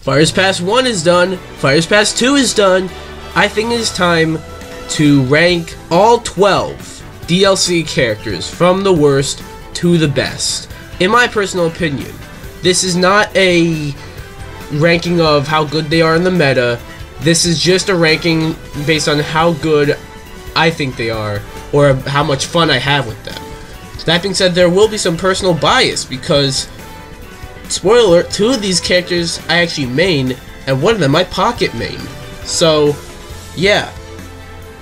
Fire's Pass 1 is done. Fire's Pass 2 is done. I think it is time to rank all 12 DLC characters from the worst to the best. In my personal opinion, this is not a ranking of how good they are in the meta. This is just a ranking based on how good I think they are, or how much fun I have with them. That being said, there will be some personal bias because, spoiler alert, 2 of these characters I actually main, and 1 of them I pocket main. So, yeah.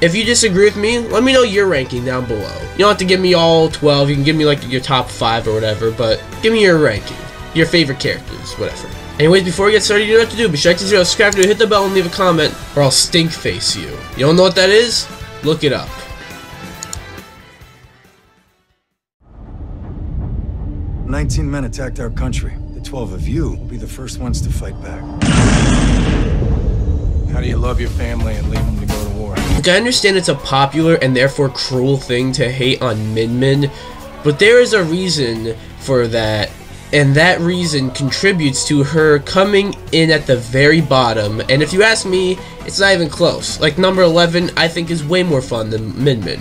If you disagree with me, let me know your ranking down below. You don't have to give me all 12, you can give me like your top 5 or whatever, but give me your ranking. Your favorite characters, whatever. Anyways, before we get started, you know what to do. Be sure to subscribe, hit the bell, and leave a comment, or I'll stink face you. You don't know what that is? Look it up. "19 men attacked our country. The 12 of you will be the first ones to fight back." How do you love your family and leave them to go to war? Look, I understand it's a popular and therefore cruel thing to hate on Min Min, but there is a reason for that, and that reason contributes to her coming in at the very bottom, and if you ask me, it's not even close. Like, number 11, I think is way more fun than Min Min.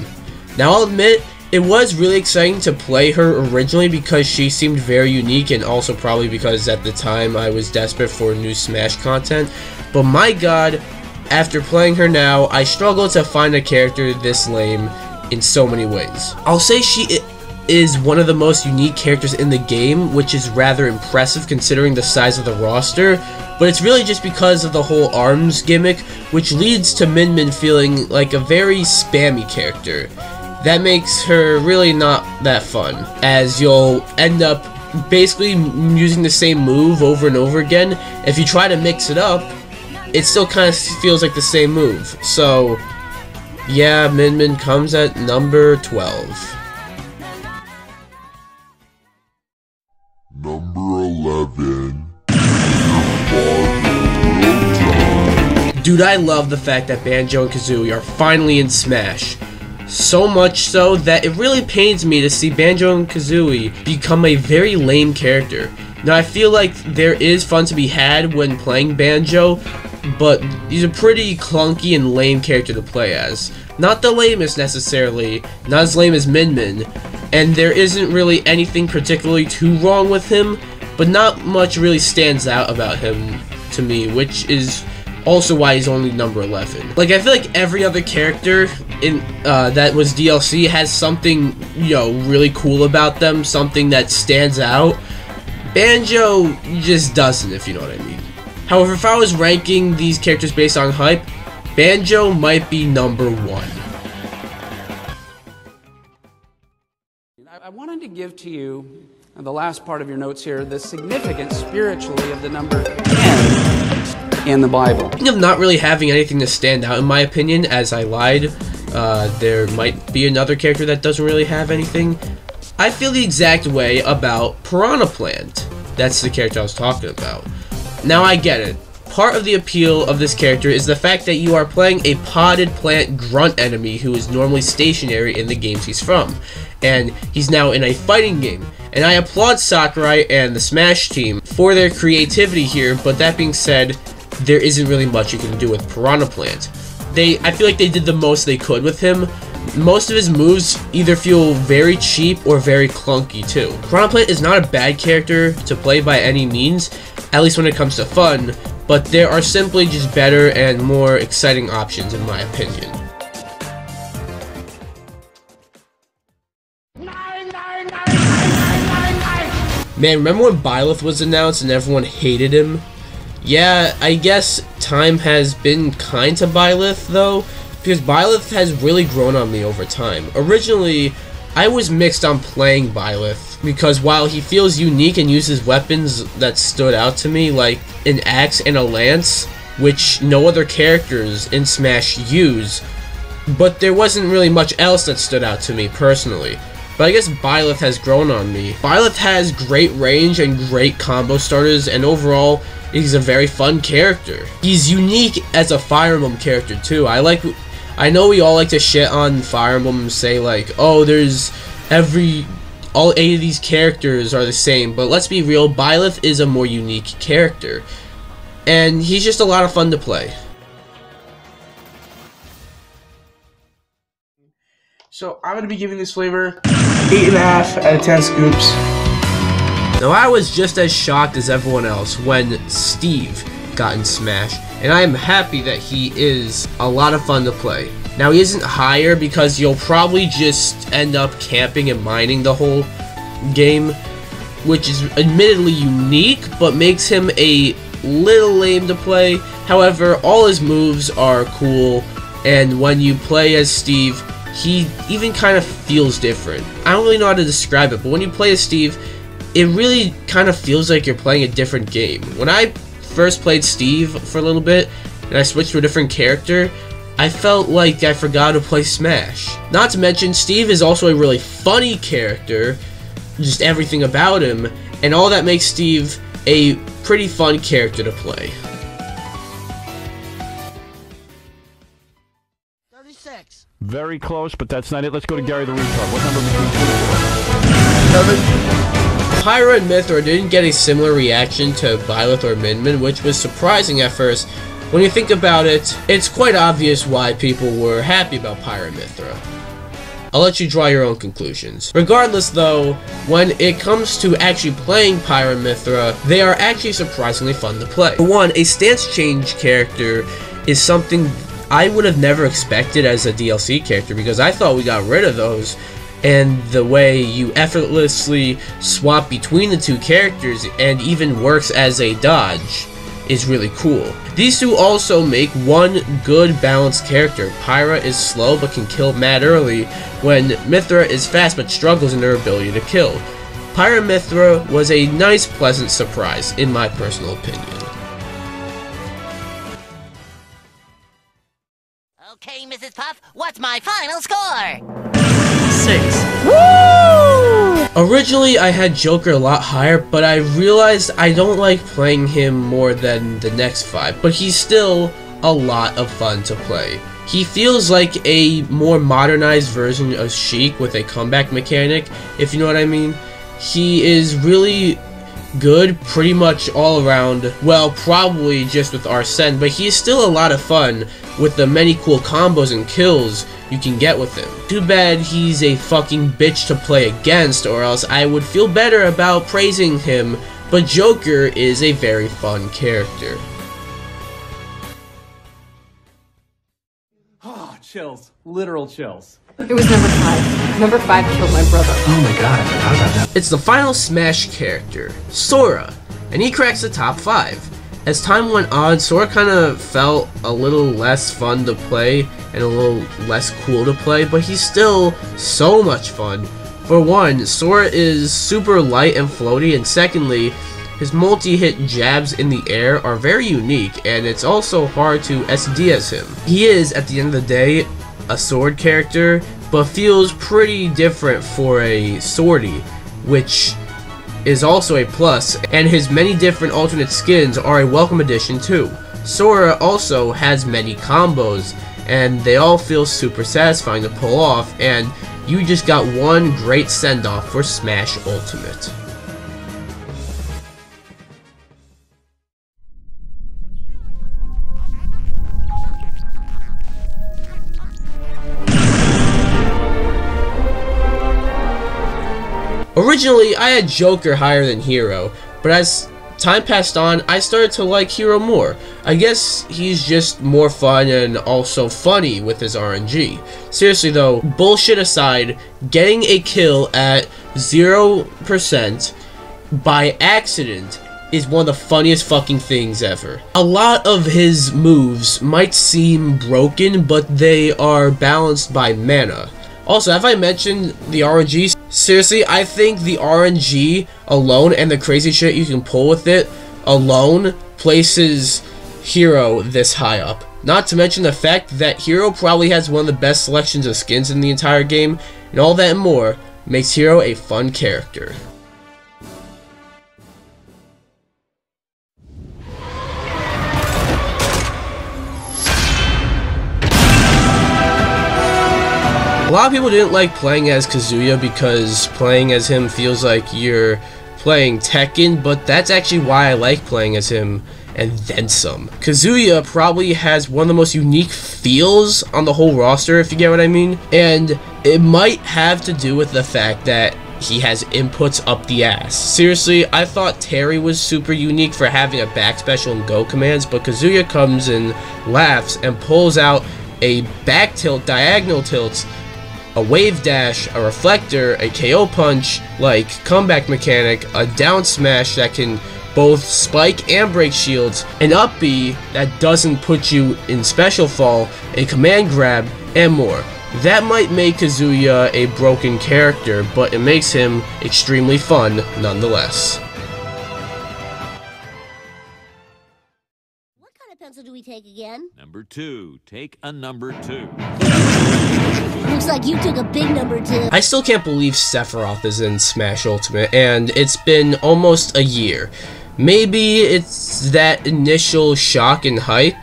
Now, I'll admit, it was really exciting to play her originally because she seemed very unique, and also probably because at the time I was desperate for new Smash content. But my god, after playing her now, I struggle to find a character this lame in so many ways. I'll say she is one of the most unique characters in the game, which is rather impressive considering the size of the roster, but it's really just because of the whole arms gimmick, which leads to Min Min feeling like a very spammy character. That makes her really not that fun, as you'll end up basically using the same move over and over again. If you try to mix it up, it still kind of feels like the same move. So, yeah, Min Min comes at number 12. Number 11. Dude, I love the fact that Banjo and Kazooie are finally in Smash. So much so that it really pains me to see Banjo and Kazooie become a very lame character. Now, I feel like there is fun to be had when playing Banjo, but he's a pretty clunky and lame character to play as. Not the lamest necessarily, not as lame as Min Min, and there isn't really anything particularly too wrong with him, but not much really stands out about him to me, which is also why he's only number 11. Like, I feel like every other character in that was DLC has something, you know, really cool about them, something that stands out. Banjo just doesn't, if you know what I mean. However, if I was ranking these characters based on hype, Banjo might be number 1. I wanted to give to you, in the last part of your notes here, the significance spiritually of the number 10 in the Bible. Speaking of not really having anything to stand out, in my opinion, as I lied, there might be another character that doesn't really have anything. I feel the exact way about Piranha Plant. That's the character I was talking about. Now, I get it. Part of the appeal of this character is the fact that you are playing a potted plant grunt enemy who is normally stationary in the games he's from, and he's now in a fighting game. And I applaud Sakurai and the Smash team for their creativity here, but that being said, there isn't really much you can do with Piranha Plant. I feel like they did the most they could with him. Most of his moves either feel very cheap or very clunky too. Piranha Plant is not a bad character to play by any means, at least when it comes to fun, but there are simply just better and more exciting options in my opinion. Man, remember when Byleth was announced and everyone hated him? Yeah, I guess time has been kind to Byleth though, because Byleth has really grown on me over time. Originally, I was mixed on playing Byleth, because while he feels unique and uses weapons that stood out to me, like an axe and a lance, which no other characters in Smash use, but there wasn't really much else that stood out to me personally. But I guess Byleth has grown on me. Byleth has great range and great combo starters, and overall, he's a very fun character. He's unique as a Fire Emblem character too. I know we all like to shit on Fire Emblem and say like, oh, all 8 of these characters are the same, but let's be real, Byleth is a more unique character. and he's just a lot of fun to play. So I'm going to be giving this flavor 8.5 out of 10 scoops. Now I was just as shocked as everyone else when Steve got in Smash, and I am happy that he is a lot of fun to play. Now he isn't higher because you'll probably just end up camping and mining the whole game, which is admittedly unique, but makes him a little lame to play. However, all his moves are cool, and when you play as Steve, he even kind of feels different. I don't really know how to describe it, but when you play as Steve, it really kind of feels like you're playing a different game. When I first played Steve for a little bit, and I switched to a different character, I felt like I forgot to play Smash. Not to mention, Steve is also a really funny character, just everything about him, and all that makes Steve a pretty fun character to play. 36. Very close, but that's not it. Let's go to Gary the Retard. What number between 7. Pyra and Mythra didn't get a similar reaction to Byleth or Min, which was surprising at first. When you think about it, it's quite obvious why people were happy about Pyra and Mythra. I'll let you draw your own conclusions. Regardless though, when it comes to actually playing Pyra and Mythra, they are actually surprisingly fun to play. For one, a stance change character is something I would have never expected as a DLC character, because I thought we got rid of those, and the way you effortlessly swap between the two characters and even works as a dodge is really cool. These two also make one good balanced character. Pyra is slow but can kill mad early, when Mythra is fast but struggles in her ability to kill. Pyra Mythra was a nice pleasant surprise in my personal opinion. Okay, Mrs. Puff, what's my final score? 6. Woo! Originally, I had Joker a lot higher, but I realized I don't like playing him more than the next 5, but he's still a lot of fun to play. He feels like a more modernized version of Sheik with a comeback mechanic, if you know what I mean. He is really good pretty much all around, well, probably just with Arsene, but he is still a lot of fun with the many cool combos and kills you can get with him. Too bad he's a fucking bitch to play against, or else I would feel better about praising him, but Joker is a very fun character. Oh, chills. Literal chills. It was number 5. Number 5 killed my brother. Oh my god, I forgot about that. It's the final Smash character, Sora, and he cracks the top 5. As time went on, Sora kind of felt a little less fun to play and a little less cool to play, but he's still so much fun. For one, Sora is super light and floaty, and secondly, his multi-hit jabs in the air are very unique, and it's also hard to SD as him. He is, at the end of the day, a sword character, but feels pretty different for a swordie, which is also a plus, and his many different alternate skins are a welcome addition too. Sora also has many combos, and they all feel super satisfying to pull off, and you just got one great send-off for Smash Ultimate. Originally, I had Joker higher than Hero, but as time passed on, I started to like Hero more. I guess he's just more fun and also funny with his RNG. Seriously though, bullshit aside, getting a kill at 0% by accident is one of the funniest fucking things ever. A lot of his moves might seem broken, but they are balanced by mana. Also, have I mentioned the RNG? Seriously, I think the RNG alone and the crazy shit you can pull with it alone places Hero this high up. Not to mention the fact that Hero probably has one of the best selections of skins in the entire game, and all that and more makes Hero a fun character. A lot of people didn't like playing as Kazuya because playing as him feels like you're playing Tekken, but that's actually why I like playing as him and then some. Kazuya probably has one of the most unique feels on the whole roster, if you get what I mean, and it might have to do with the fact that he has inputs up the ass. Seriously, I thought Terry was super unique for having a back special and go commands, but Kazuya comes and laughs and pulls out a back tilt, diagonal tilt, a wave dash, a reflector, a KO punch, like comeback mechanic, a down smash that can both spike and break shields, an up B that doesn't put you in special fall, a command grab, and more. That might make Kazuya a broken character, but it makes him extremely fun nonetheless. What kind of pencil do we take again? Number 2. Take a number 2. Looks like you took a big number 2. I still can't believe Sephiroth is in Smash Ultimate, and it's been almost a year. Maybe it's that initial shock and hype,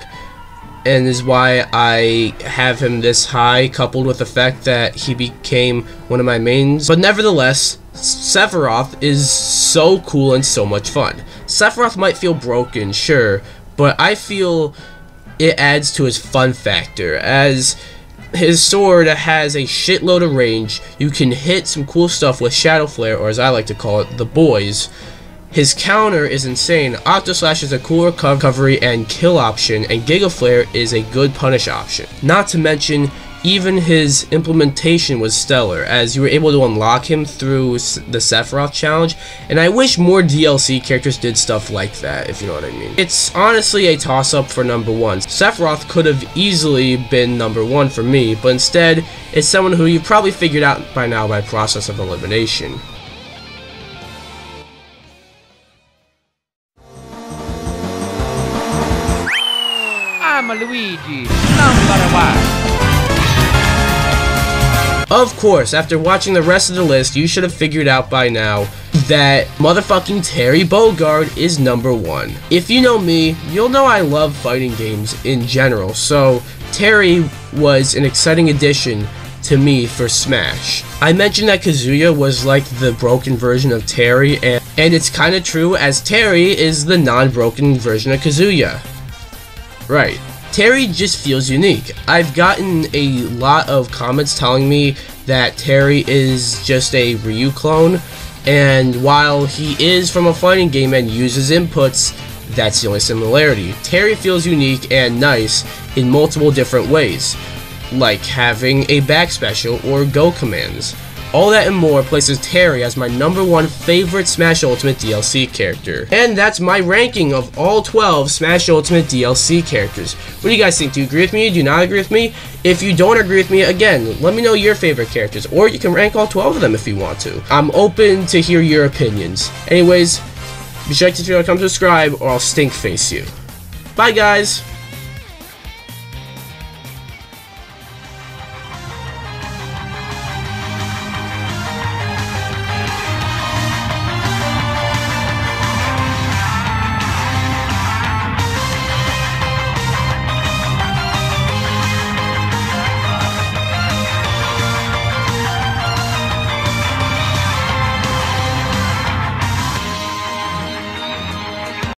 and is why I have him this high, coupled with the fact that he became one of my mains. But nevertheless, Sephiroth is so cool and so much fun. Sephiroth might feel broken, sure, but I feel it adds to his fun factor, as his sword has a shitload of range. You can hit some cool stuff with Shadow Flare, or as I like to call it, the boys. His counter is insane. Octoslash is a cool recovery and kill option, and Giga Flare is a good punish option. Not to mention, even his implementation was stellar, as you were able to unlock him through the Sephiroth challenge, and I wish more DLC characters did stuff like that, if you know what I mean. It's honestly a toss-up for number 1. Sephiroth could have easily been number 1 for me, but instead, it's someone who you probably figured out by now by process of elimination. I'm a Luigi, number 1. Of course, after watching the rest of the list, you should have figured out by now that motherfucking Terry Bogard is number 1. If you know me, you'll know I love fighting games in general, so Terry was an exciting addition to me for Smash. I mentioned that Kazuya was like the broken version of Terry, and it's kinda true, as Terry is the non-broken version of Kazuya. Right. Terry just feels unique. I've gotten a lot of comments telling me that Terry is just a Ryu clone, and while he is from a fighting game and uses inputs, that's the only similarity. Terry feels unique and nice in multiple different ways, like having a back special or go commands. All that and more places Terry as my number 1 favorite Smash Ultimate DLC character. And that's my ranking of all 12 Smash Ultimate DLC characters. What do you guys think? Do you agree with me? Do you not agree with me? If you don't agree with me, again, let me know your favorite characters, or you can rank all 12 of them if you want to. I'm open to hear your opinions. Anyways, be sure to come subscribe or I'll stink face you. Bye guys!